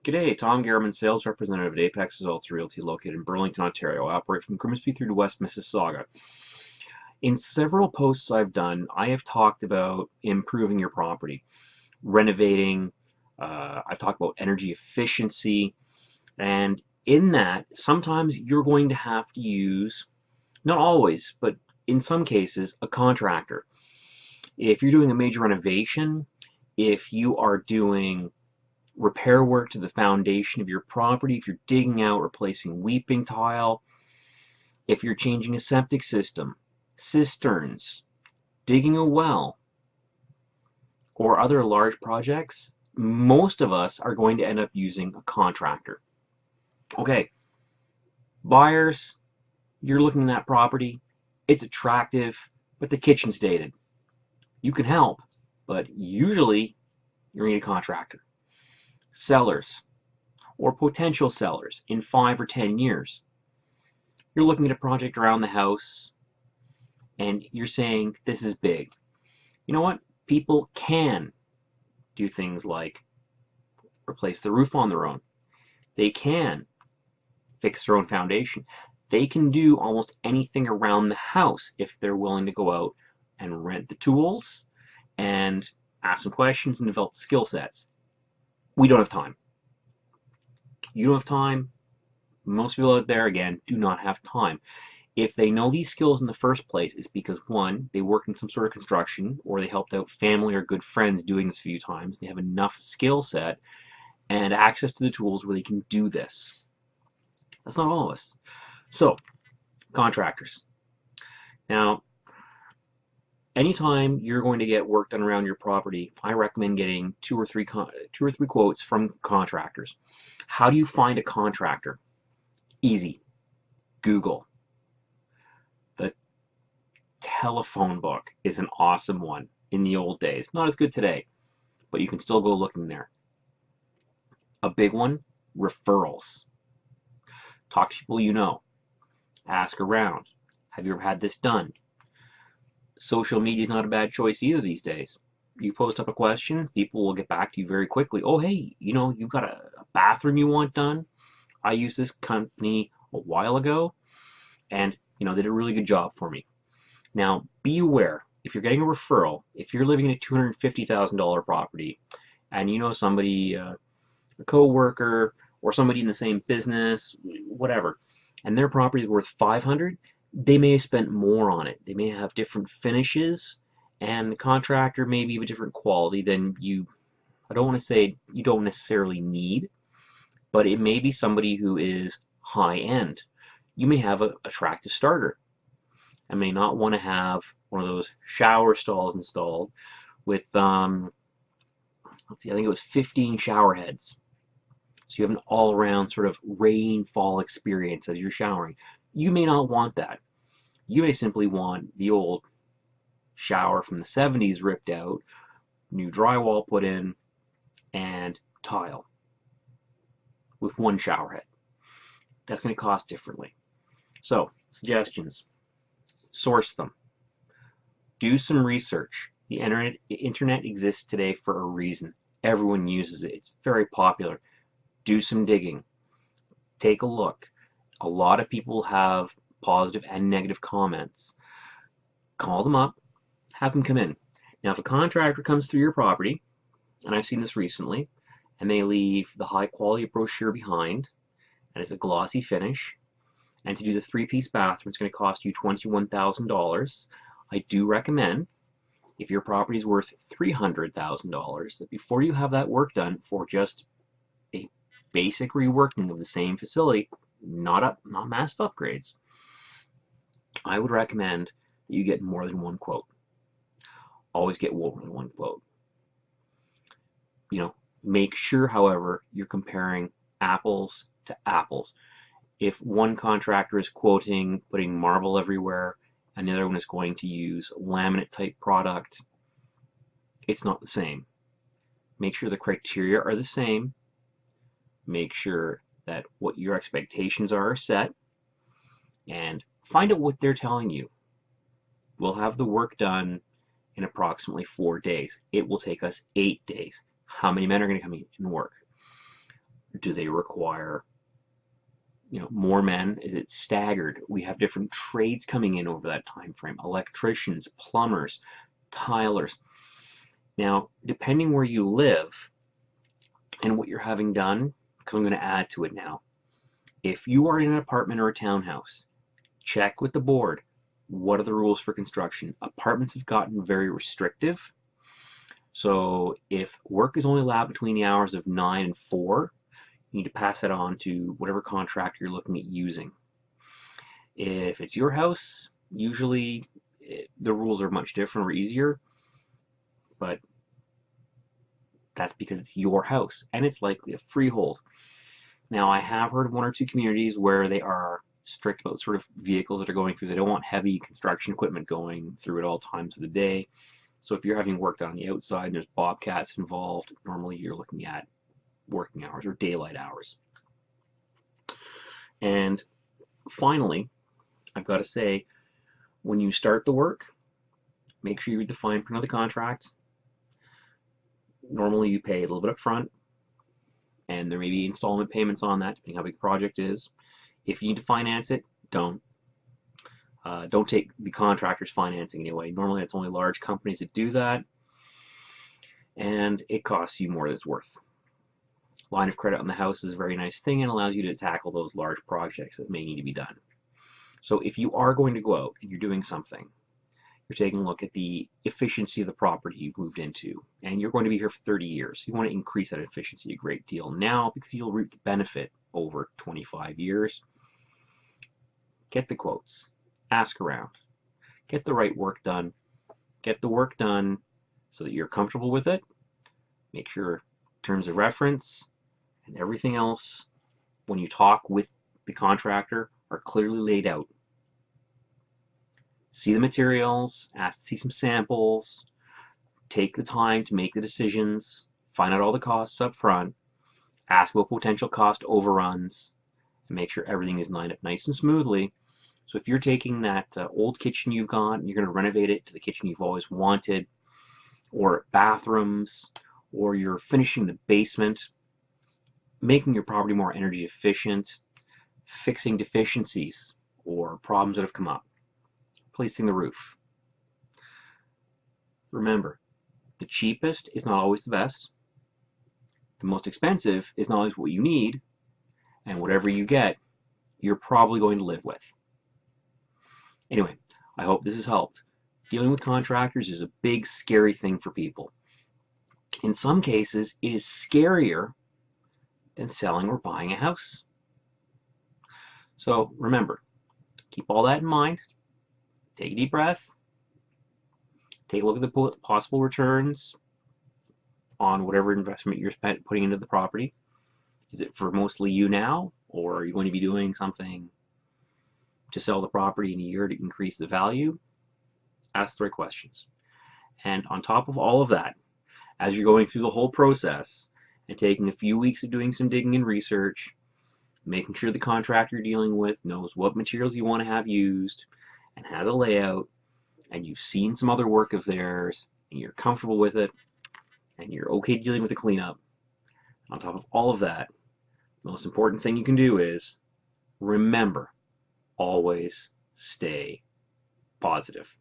G'day, Tom Garriman, Sales Representative at Apex Results Realty located in Burlington, Ontario. I operate from Grimsby through to West Mississauga. In several posts I've done, I have talked about improving your property, renovating, I've talked about energy efficiency, and in that, sometimes you're going to have to use, not always, but in some cases, a contractor. If you're doing a major renovation, if you are doing repair work to the foundation of your property, if you're digging out, replacing weeping tile, if you're changing a septic system, cisterns, digging a well, or other large projects, most of us are going to end up using a contractor. Okay, buyers, you're looking at that property, it's attractive, but the kitchen's dated. You can help, but usually you're going to need a contractor. Sellers or potential sellers in 5 or 10 years. You're looking at a project around the house and you're saying this is big. You know what? People can do things like replace the roof on their own. They can fix their own foundation. They can do almost anything around the house if they're willing to go out and rent the tools and ask some questions and develop skill sets. We don't have time. You don't have time. Most people out there, again, do not have time. If they know these skills in the first place, it's because, one, they worked in some sort of construction or they helped out family or good friends doing this a few times. They have enough skill set and access to the tools where they can do this. That's not all of us. So, contractors. Now, anytime you're going to get work done around your property, I recommend getting two or three quotes from contractors. How do you find a contractor? Easy. Google. The telephone book is an awesome one in the old days. Not as good today, but you can still go looking there. A big one, referrals. Talk to people you know. Ask around. Have you ever had this done? Social media is not a bad choice either these days. You post up a question, people will get back to you very quickly. Oh, hey, you've got a bathroom you want done. I used this company a while ago, and they did a really good job for me. Now, be aware, if you're getting a referral, if you're living in a $250,000 property, and you know somebody, a co-worker, or somebody in the same business, whatever, and their property is worth $500,000, they may have spent more on it. They may have different finishes, and the contractor may be of a different quality than you. I don't want to say you don't necessarily need, but it may be somebody who is high end. You may have an attractive starter. I may not want to have one of those shower stalls installed with, let's see, I think it was 15 shower heads. So you have an all-around sort of rainfall experience as you're showering. You may not want that. You may simply want the old shower from the 70s ripped out, new drywall put in, and tile with one shower head. That's going to cost differently. So, suggestions. Source them. Do some research. The internet exists today for a reason. Everyone uses it. It's very popular. Do some digging. Take a look. A lot of people have positive and negative comments. Call them up, have them come in. Now, if a contractor comes through your property, and I've seen this recently, and they leave the high quality brochure behind, and it's a glossy finish, and to do the 3-piece bathroom, it's going to cost you $21,000. I do recommend, if your property is worth $300,000, that before you have that work done for just a basic reworking of the same facility, not massive upgrades, I would recommend that you get more than one quote. Always get more than one quote. Make sure, however, you're comparing apples to apples. If one contractor is quoting putting marble everywhere and the other one is going to use laminate type product, it's not the same. Make sure the criteria are the same. Make sure that what your expectations are set, and find out what they're telling you. We'll have the work done in approximately 4 days. It will take us 8 days. How many men are going to come in and work? Do they require, more men? Is it staggered? We have different trades coming in over that time frame. Electricians, plumbers, tilers. Now, depending where you live and what you're having done, because I'm going to add to it now. If you are in an apartment or a townhouse, check with the board. What are the rules for construction? Apartments have gotten very restrictive. So if work is only allowed between the hours of 9 and 4, you need to pass that on to whatever contractor you're looking at using. If it's your house, usually the rules are much different or easier, but that's because it's your house and it's likely a freehold. Now, I have heard of 1 or 2 communities where they are strict about sort of vehicles that are going through. They don't want heavy construction equipment going through at all times of the day. So if you're having work done on the outside and there's bobcats involved, normally you're looking at working hours or daylight hours. And finally, I've got to say, when you start the work, make sure you read the fine print of the contract. Normally you pay a little bit up front, and there may be installment payments on that, depending how big the project is. If you need to finance it, don't. Don't take the contractor's financing anyway. Normally it's only large companies that do that, and it costs you more than it's worth. Line of credit on the house is a very nice thing and allows you to tackle those large projects that may need to be done. So if you are going to go out and you're doing something, you're taking a look at the efficiency of the property you've moved into, and you're going to be here for 30 years. You want to increase that efficiency a great deal now because you'll reap the benefit over 25 years. Get the quotes. Ask around. Get the right work done. Get the work done so that you're comfortable with it. Make sure terms of reference and everything else when you talk with the contractor are clearly laid out. See the materials, ask to see some samples, take the time to make the decisions, find out all the costs up front, ask about potential cost overruns, and make sure everything is lined up nice and smoothly. So if you're taking that old kitchen you've got and you're going to renovate it to the kitchen you've always wanted, or bathrooms, or you're finishing the basement, making your property more energy efficient, fixing deficiencies or problems that have come up, placing the roof. Remember, the cheapest is not always the best. The most expensive is not always what you need, and whatever you get, you're probably going to live with. Anyway, I hope this has helped. Dealing with contractors is a big, scary thing for people. In some cases, it is scarier than selling or buying a house. So remember, keep all that in mind. Take a deep breath. Take a look at the possible returns on whatever investment you're putting into the property. Is it for mostly you now, or are you going to be doing something to sell the property in a year to increase the value? Ask the right questions. And on top of all of that, as you're going through the whole process and taking a few weeks of doing some digging and research, making sure the contractor you're dealing with knows what materials you want to have used and has a layout, and you've seen some other work of theirs and you're comfortable with it and you're okay dealing with the cleanup, on top of all of that, the most important thing you can do is remember, always stay positive.